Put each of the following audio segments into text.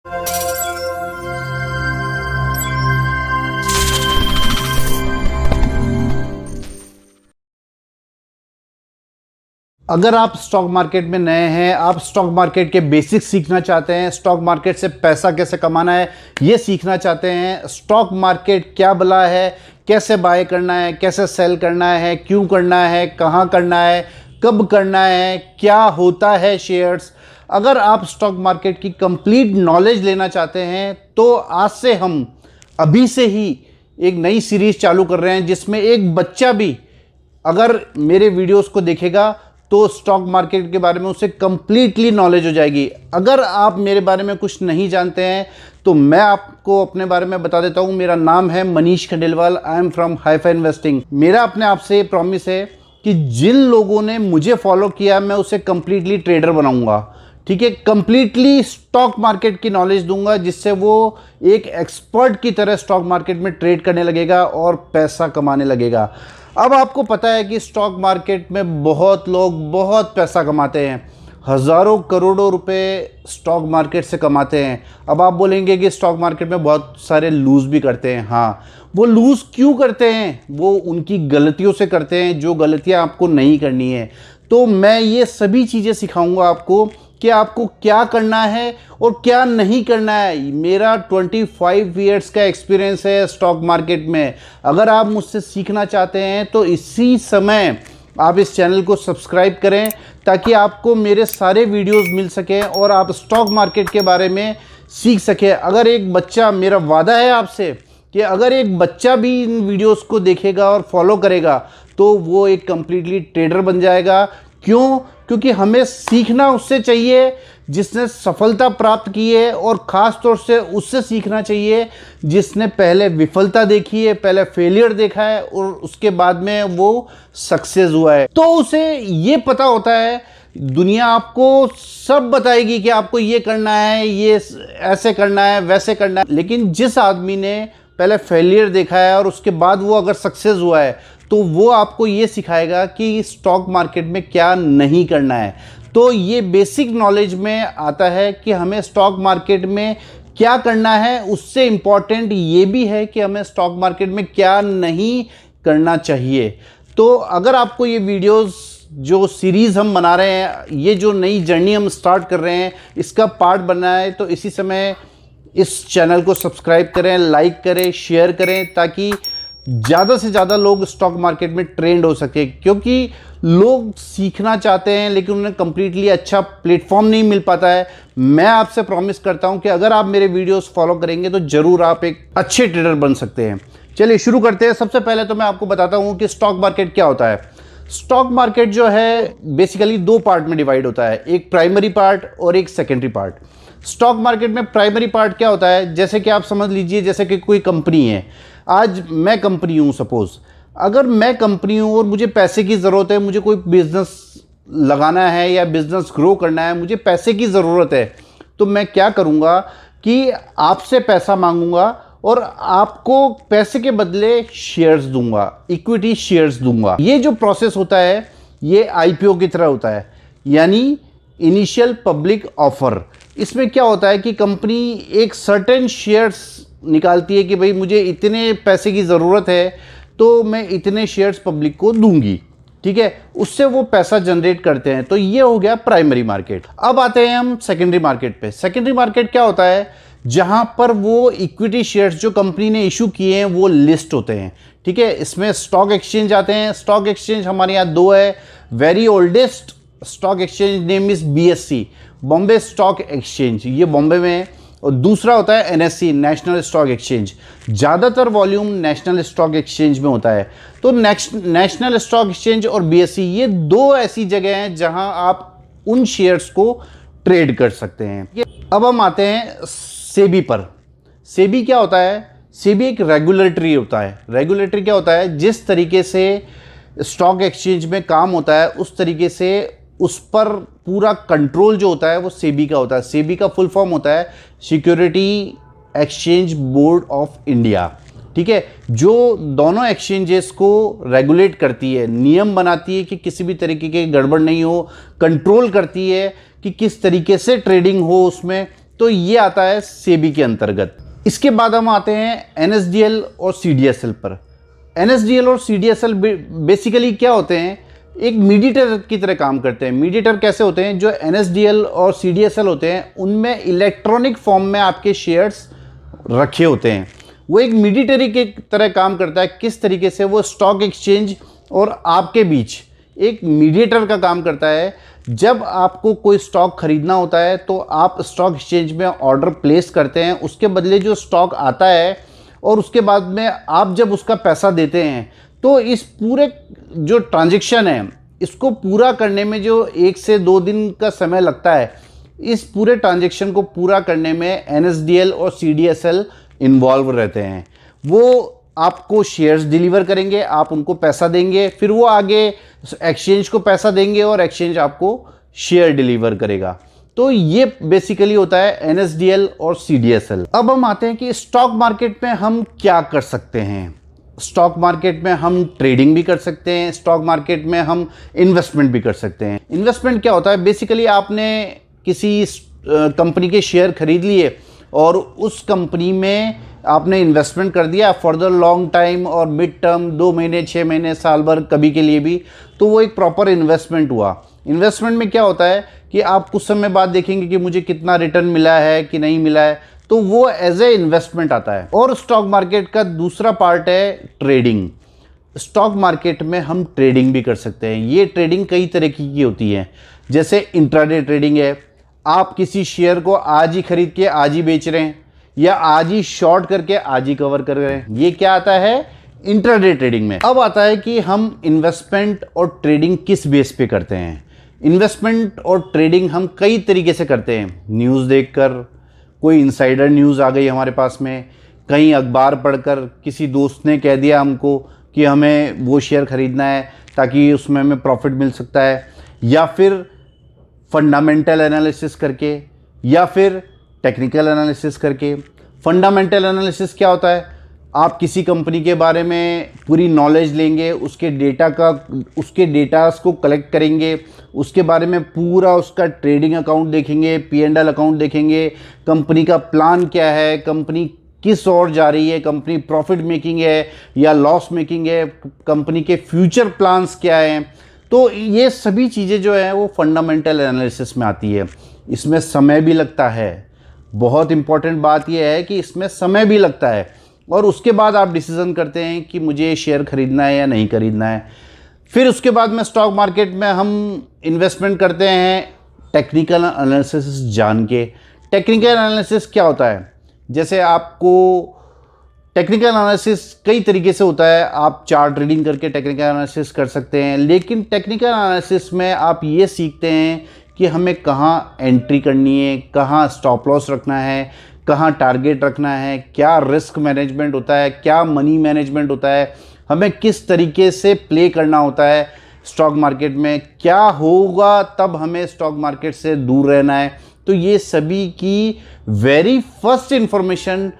अगर आप stock market में नए हैं, आप स्टॉक मार्केट के बेसिक्स सीखना चाहते हैं, स्टॉक मार्केट से पैसा कैसे कमाना है ये सीखना चाहते हैं, स्टॉक मार्केट क्या भला है, कैसे बाय करना है, कैसे सेल करना है, क्यों करना है, कहाँ करना है, कब करना है, क्या होता है शेयर्स, अगर आप स्टॉक मार्केट की कंप्लीट नॉलेज लेना चाहते हैं तो आज से हम अभी से ही एक नई सीरीज चालू कर रहे हैं जिसमें एक बच्चा भी अगर मेरे वीडियोस को देखेगा तो स्टॉक मार्केट के बारे में उसे कंप्लीटली नॉलेज हो जाएगी। अगर आप मेरे बारे में कुछ नहीं जानते हैं तो मैं आपको अपने बारे में बता देता हूं। मेरा नाम है Manish Khandelwal, I am from HiFi Investing. मेरा अपने आप से प्रॉमिस है कि जिन लोगों ने मुझे फॉलो किया मैं उसे कंप्लीटली ट्रेडर बनाऊंगा, ठीक है, कंप्लीटली स्टॉक मार्केट की नॉलेज दूंगा जिससे वो एक एक्सपर्ट की तरह स्टॉक मार्केट में ट्रेड करने लगेगा और पैसा कमाने लगेगा। अब आपको पता है कि स्टॉक मार्केट में बहुत लोग बहुत पैसा कमाते हैं, हज़ारों करोड़ों रुपए स्टॉक मार्केट से कमाते हैं। अब आप बोलेंगे कि स्टॉक मार्केट में बहुत सारे लूज़ भी करते हैं। हाँ, वो लूज़ क्यों करते हैं? वो उनकी गलतियों से करते हैं जो गलतियां आपको नहीं करनी है। तो मैं ये सभी चीज़ें सिखाऊंगा आपको कि आपको क्या करना है और क्या नहीं करना है। मेरा 25 इयर्स का एक्सपीरियंस है स्टॉक मार्केट में। अगर आप मुझसे सीखना चाहते हैं तो इसी समय आप इस चैनल को सब्सक्राइब करें ताकि आपको मेरे सारे वीडियोस मिल सकें और आप स्टॉक मार्केट के बारे में सीख सकें। अगर एक बच्चा, मेरा वादा है आपसे कि अगर एक बच्चा भी इन वीडियोस को देखेगा और फॉलो करेगा तो वो एक कंप्लीटली ट्रेडर बन जाएगा। क्यों? क्योंकि हमें सीखना उससे चाहिए जिसने सफलता प्राप्त की है और ख़ास तौर से उससे सीखना चाहिए जिसने पहले विफलता देखी है, पहले फेलियर देखा है और उसके बाद में वो सक्सेस हुआ है। तो उसे ये पता होता है, दुनिया आपको सब बताएगी कि आपको ये करना है, ये ऐसे करना है, वैसे करना है, लेकिन जिस आदमी ने पहले फेलियर देखा है और उसके बाद वो अगर सक्सेस हुआ है तो वो आपको ये सिखाएगा कि स्टॉक मार्केट में क्या नहीं करना है। तो ये बेसिक नॉलेज में आता है कि हमें स्टॉक मार्केट में क्या करना है। उससे इम्पॉर्टेंट ये भी है कि हमें स्टॉक मार्केट में क्या नहीं करना चाहिए। तो अगर आपको ये वीडियोस, जो सीरीज़ हम बना रहे हैं, ये जो नई जर्नी हम स्टार्ट कर रहे हैं, इसका पार्ट बनना है तो इसी समय इस चैनल को सब्सक्राइब करें, लाइक करें, शेयर करें ताकि ज़्यादा से ज़्यादा लोग स्टॉक मार्केट में ट्रेंड हो सके। क्योंकि लोग सीखना चाहते हैं लेकिन उन्हें कंप्लीटली अच्छा प्लेटफॉर्म नहीं मिल पाता है। मैं आपसे प्रॉमिस करता हूं कि अगर आप मेरे वीडियोस फॉलो करेंगे तो ज़रूर आप एक अच्छे ट्रेडर बन सकते हैं। चलिए शुरू करते हैं। सबसे पहले तो मैं आपको बताता हूं कि स्टॉक मार्केट क्या होता है। स्टॉक मार्केट जो है बेसिकली दो पार्ट में डिवाइड होता है, एक प्राइमरी पार्ट और एक सेकेंडरी पार्ट। स्टॉक मार्केट में प्राइमरी पार्ट क्या होता है, जैसे कि आप समझ लीजिए जैसे कि कोई कंपनी है। आज मैं कंपनी हूँ, सपोज़ अगर मैं कंपनी हूँ और मुझे पैसे की ज़रूरत है, मुझे कोई बिज़नेस लगाना है या बिज़नेस ग्रो करना है, मुझे पैसे की ज़रूरत है, तो मैं क्या करूँगा कि आपसे पैसा मांगूंगा और आपको पैसे के बदले शेयर्स दूंगा, इक्विटी शेयर्स दूंगा। ये जो प्रोसेस होता है ये आईपीओ की तरह होता है, यानी इनिशियल पब्लिक ऑफर। इसमें क्या होता है कि कंपनी एक सर्टेन शेयर्स निकालती है कि भाई मुझे इतने पैसे की ज़रूरत है तो मैं इतने शेयर्स पब्लिक को दूंगी, ठीक है, उससे वो पैसा जनरेट करते हैं। तो ये हो गया प्राइमरी मार्केट। अब आते हैं हम सेकेंडरी मार्केट पे। सेकेंडरी मार्केट क्या होता है, जहां पर वो इक्विटी शेयर्स जो कंपनी ने इशू किए हैं वो लिस्ट होते हैं, ठीक है। इसमें स्टॉक एक्सचेंज आते हैं। स्टॉक एक्सचेंज हमारे यहाँ दो है। Very oldest stock exchange name is BSc, Bombay stock exchange, ये बॉम्बे में है। और दूसरा होता है एनएससी, नेशनल स्टॉक एक्सचेंज। ज़्यादातर वॉल्यूम नेशनल स्टॉक एक्सचेंज में होता है। तो नेशनल स्टॉक एक्सचेंज और बीएससी ये दो ऐसी जगह हैं जहां आप उन शेयर्स को ट्रेड कर सकते हैं। अब हम आते हैं सेबी पर। सेबी क्या होता है? सेबी एक रेगुलेटरी होता है। रेगुलेटरी क्या होता है? जिस तरीके से स्टॉक एक्सचेंज में काम होता है उस तरीके से उस पर पूरा कंट्रोल जो होता है वो सेबी का होता है। सेबी का फुल फॉर्म होता है security exchange board of India, ठीक है, जो दोनों एक्सचेंजेस को रेगुलेट करती है, नियम बनाती है कि किसी भी तरीके की गड़बड़ नहीं हो, कंट्रोल करती है कि किस तरीके से ट्रेडिंग हो उसमें, तो ये आता है सेबी के अंतर्गत। इसके बाद हम आते हैं एनएसडीएल और सीडीएसएल पर। एनएसडीएल और सीडीएसएल बेसिकली क्या होते हैं, एक मीडिएटर की तरह काम करते हैं। मीडिएटर कैसे होते हैं, जो एनएसडीएल और सीडीएसएल होते हैं उनमें इलेक्ट्रॉनिक फॉर्म में आपके शेयर्स रखे होते हैं। वो एक मीडिएटरी के तरह काम करता है। किस तरीके से, वो स्टॉक एक्सचेंज और आपके बीच एक मीडिएटर का काम करता है। जब आपको कोई स्टॉक खरीदना होता है तो आप स्टॉक एक्सचेंज में ऑर्डर प्लेस करते हैं, उसके बदले जो स्टॉक आता है और उसके बाद में आप जब उसका पैसा देते हैं, तो इस पूरे जो ट्रांजैक्शन है इसको पूरा करने में जो 1 से 2 दिन का समय लगता है, इस पूरे ट्रांजैक्शन को पूरा करने में एनएसडीएल और सीडीएसएल इन्वॉल्व रहते हैं। वो आपको शेयर्स डिलीवर करेंगे, आप उनको पैसा देंगे, फिर वो आगे एक्सचेंज को पैसा देंगे और एक्सचेंज आपको शेयर डिलीवर करेगा। तो ये बेसिकली होता है एनएसडीएल और सीडीएसएल। अब हम आते हैं कि स्टॉक मार्केट में हम क्या कर सकते हैं। स्टॉक मार्केट में हम ट्रेडिंग भी कर सकते हैं, स्टॉक मार्केट में हम इन्वेस्टमेंट भी कर सकते हैं। इन्वेस्टमेंट क्या होता है, बेसिकली आपने किसी कंपनी के शेयर खरीद लिए और उस कंपनी में आपने इन्वेस्टमेंट कर दिया फॉर द लॉन्ग टाइम और मिड टर्म, 2 महीने, 6 महीने, साल भर, कभी के लिए भी, तो वो एक प्रॉपर इन्वेस्टमेंट हुआ। इन्वेस्टमेंट में क्या होता है कि आप कुछ समय बाद देखेंगे कि मुझे कितना रिटर्न मिला है कि नहीं मिला है, तो वो एज ए इन्वेस्टमेंट आता है। और स्टॉक मार्केट का दूसरा पार्ट है ट्रेडिंग। स्टॉक मार्केट में हम ट्रेडिंग भी कर सकते हैं। ये ट्रेडिंग कई तरह की होती है, जैसे इंट्राडे ट्रेडिंग है। आप किसी शेयर को आज ही खरीद के आज ही बेच रहे हैं, या आज ही शॉर्ट करके आज ही कवर कर रहे हैं, ये क्या आता है, इंट्राडे ट्रेडिंग में। अब आता है कि हम इन्वेस्टमेंट और ट्रेडिंग किस बेस पे करते हैं। इन्वेस्टमेंट और ट्रेडिंग हम कई तरीके से करते हैं। न्यूज़ देखकर, कोई इनसाइडर न्यूज़ आ गई हमारे पास में, कहीं अखबार पढ़कर, किसी दोस्त ने कह दिया हमको कि हमें वो शेयर खरीदना है ताकि उसमें हमें प्रॉफिट मिल सकता है, या फिर फंडामेंटल एनालिसिस करके, या फिर टेक्निकल एनालिसिस करके। फंडामेंटल एनालिसिस क्या होता है, आप किसी कंपनी के बारे में पूरी नॉलेज लेंगे, उसके डेटास को कलेक्ट करेंगे, उसके बारे में पूरा उसका ट्रेडिंग अकाउंट देखेंगे, P&L अकाउंट देखेंगे, कंपनी का प्लान क्या है, कंपनी किस ओर जा रही है, कंपनी प्रॉफिट मेकिंग है या लॉस मेकिंग है, कंपनी के फ्यूचर प्लान्स क्या हैं। तो ये सभी चीज़ें जो है वो फंडामेंटल एनालिसिस में आती है। इसमें समय भी लगता है। बहुत इंपॉर्टेंट बात यह है कि इसमें समय भी लगता है, और उसके बाद आप डिसीज़न करते हैं कि मुझे शेयर खरीदना है या नहीं खरीदना है। फिर उसके बाद में स्टॉक मार्केट में हम इन्वेस्टमेंट करते हैं टेक्निकल एनालिसिस जान के। टेक्निकल एनालिसिस क्या होता है, जैसे आपको टेक्निकल एनालिसिस कई तरीके से होता है। आप चार्ट रीडिंग करके टेक्निकल एनालिसिस कर सकते हैं, लेकिन टेक्निकल एनालिसिस में आप ये सीखते हैं कि हमें कहाँ एंट्री करनी है, कहाँ स्टॉप लॉस रखना है, कहाँ टारगेट रखना है, क्या रिस्क मैनेजमेंट होता है, क्या मनी मैनेजमेंट होता है, हमें किस तरीके से प्ले करना होता है स्टॉक मार्केट में, क्या होगा तब हमें स्टॉक मार्केट से दूर रहना है। तो ये सभी की very first information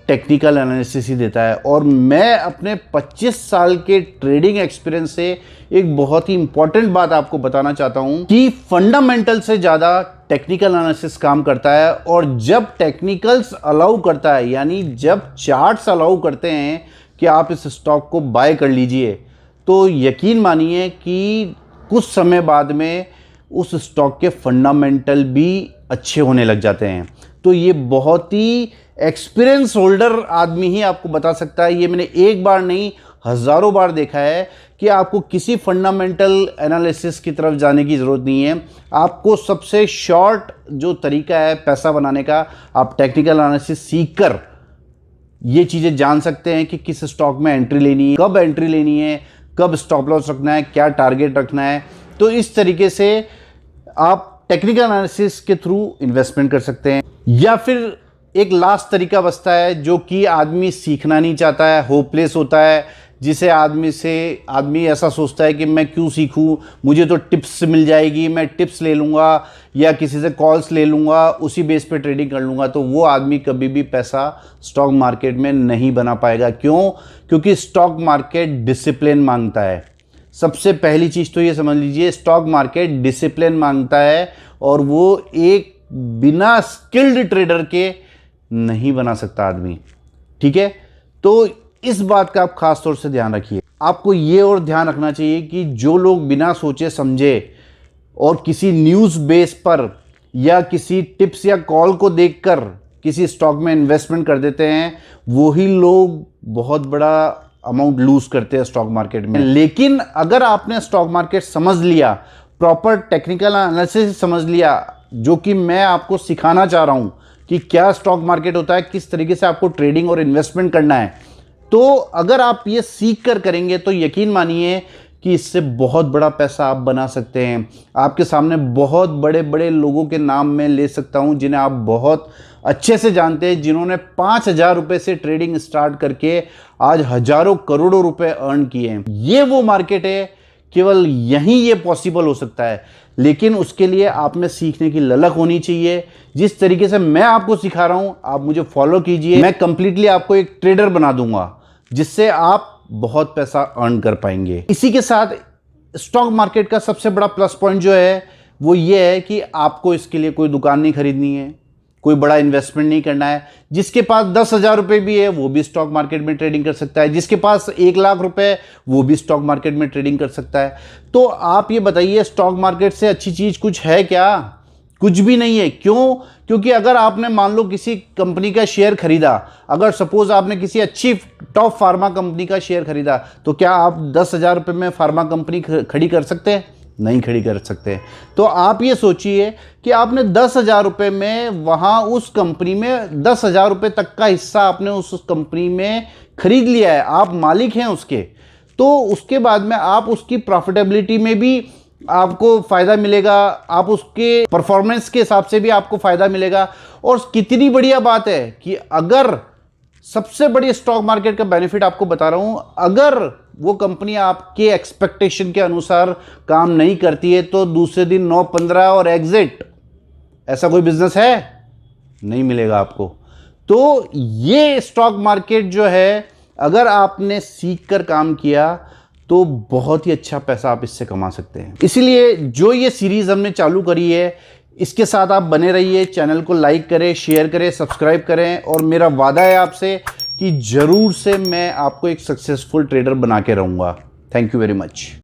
technical analysis ही देता है। और मैं अपने 25 साल के ट्रेडिंग एक्सपीरियंस से एक बहुत ही इंपॉर्टेंट बात आपको बताना चाहता हूं कि फंडामेंटल से ज़्यादा टेक्निकल एनालिसिस काम करता है। और जब टेक्निकल्स अलाउ करता है, यानी जब चार्ट्स अलाउ करते हैं कि आप इस स्टॉक को बाय कर लीजिए, तो यकीन मानिए कि कुछ समय बाद में उस स्टॉक के फंडामेंटल भी अच्छे होने लग जाते हैं। तो ये बहुत ही एक्सपीरियंस होल्डर आदमी ही आपको बता सकता है। ये मैंने एक बार नहीं, हज़ारों बार देखा है कि आपको किसी फंडामेंटल एनालिसिस की तरफ जाने की ज़रूरत नहीं है। आपको सबसे शॉर्ट जो तरीका है पैसा बनाने का, आप टेक्निकल एनालिसिस सीख कर ये चीज़ें जान सकते हैं कि किस स्टॉक में एंट्री लेनी है, कब एंट्री लेनी है, कब स्टॉप लॉस रखना है, क्या टारगेट रखना है। तो इस तरीके से आप टेक्निकल एनालिसिस के थ्रू इन्वेस्टमेंट कर सकते हैं। या फिर एक लास्ट तरीका बचता है जो कि आदमी सीखना नहीं चाहता है, होपलेस होता है, जिसे आदमी ऐसा सोचता है कि मैं क्यों सीखूं, मुझे तो टिप्स मिल जाएगी, मैं टिप्स ले लूँगा या किसी से कॉल्स ले लूँगा, उसी बेस पे ट्रेडिंग कर लूँगा। तो वो आदमी कभी भी पैसा स्टॉक मार्केट में नहीं बना पाएगा। क्यों? क्योंकि स्टॉक मार्केट डिसिप्लिन मांगता है। सबसे पहली चीज़ तो ये समझ लीजिए, स्टॉक मार्केट डिसिप्लिन मांगता है, और वो एक बिना स्किल्ड ट्रेडर के नहीं बना सकता आदमी। ठीक है, तो इस बात का आप खास तौर से ध्यान रखिए। आपको ये और ध्यान रखना चाहिए कि जो लोग बिना सोचे समझे और किसी न्यूज़ बेस पर या किसी टिप्स या कॉल को देखकर किसी स्टॉक में इन्वेस्टमेंट कर देते हैं, वही लोग बहुत बड़ा अमाउंट लूज करते हैं स्टॉक मार्केट में। लेकिन अगर आपने स्टॉक मार्केट समझ लिया, प्रॉपर टेक्निकल एनालिसिस समझ लिया, जो कि मैं आपको सिखाना चाह रहा हूं कि क्या स्टॉक मार्केट होता है, किस तरीके से आपको ट्रेडिंग और इन्वेस्टमेंट करना है, तो अगर आप ये सीख कर करेंगे तो यकीन मानिए कि इससे बहुत बड़ा पैसा आप बना सकते हैं। आपके सामने बहुत बड़े बड़े लोगों के नाम मैं ले सकता हूं जिन्हें आप बहुत अच्छे से जानते हैं, जिन्होंने 5,000 रुपये से ट्रेडिंग स्टार्ट करके आज हजारों करोड़ों रुपए अर्न किए हैं। ये वो मार्केट है, केवल यहीं ये पॉसिबल हो सकता है। लेकिन उसके लिए आप में सीखने की ललक होनी चाहिए। जिस तरीके से मैं आपको सिखा रहा हूं, आप मुझे फॉलो कीजिए। मैं कंप्लीटली आपको एक ट्रेडर बना दूंगा जिससे आप बहुत पैसा अर्न कर पाएंगे। इसी के साथ स्टॉक मार्केट का सबसे बड़ा प्लस पॉइंट जो है वो ये है कि आपको इसके लिए कोई दुकान नहीं खरीदनी है, कोई बड़ा इन्वेस्टमेंट नहीं करना है। जिसके पास 10,000 रुपये भी है वो भी स्टॉक मार्केट में ट्रेडिंग कर सकता है, जिसके पास 1,00,000 रुपये वो भी स्टॉक मार्केट में ट्रेडिंग कर सकता है। तो आप ये बताइए, स्टॉक मार्केट से अच्छी चीज़ कुछ है क्या? कुछ भी नहीं है। क्यों? क्योंकि अगर आपने मान लो किसी कंपनी का शेयर खरीदा, अगर सपोज आपने किसी अच्छी टॉप फार्मा कंपनी का शेयर खरीदा, तो क्या आप 10,000 रुपये में फार्मा कंपनी खड़ी कर सकते हैं? नहीं खड़ी कर सकते। तो आप ये सोचिए कि आपने 10,000 रुपये में वहाँ उस कंपनी में 10,000 रुपये तक का हिस्सा आपने उस कंपनी में खरीद लिया है, आप मालिक हैं उसके। तो उसके बाद में आप उसकी प्रॉफिटेबिलिटी में भी आपको फ़ायदा मिलेगा, आप उसके परफॉर्मेंस के हिसाब से भी आपको फ़ायदा मिलेगा। और कितनी बढ़िया बात है कि अगर सबसे बड़ी स्टॉक मार्केट का बेनिफिट आपको बता रहा हूं, अगर वो कंपनी आपके एक्सपेक्टेशन के अनुसार काम नहीं करती है तो दूसरे दिन 9-15 और एग्जिट, ऐसा कोई बिजनेस है? नहीं मिलेगा आपको। तो ये स्टॉक मार्केट जो है, अगर आपने सीख कर काम किया तो बहुत ही अच्छा पैसा आप इससे कमा सकते हैं। इसीलिए जो ये सीरीज हमने चालू करी है, इसके साथ आप बने रहिए। चैनल को लाइक करें, शेयर करें, सब्सक्राइब करें। और मेरा वादा है आपसे कि जरूर से मैं आपको एक सक्सेसफुल ट्रेडर बना के रहूंगा। Thank you very much.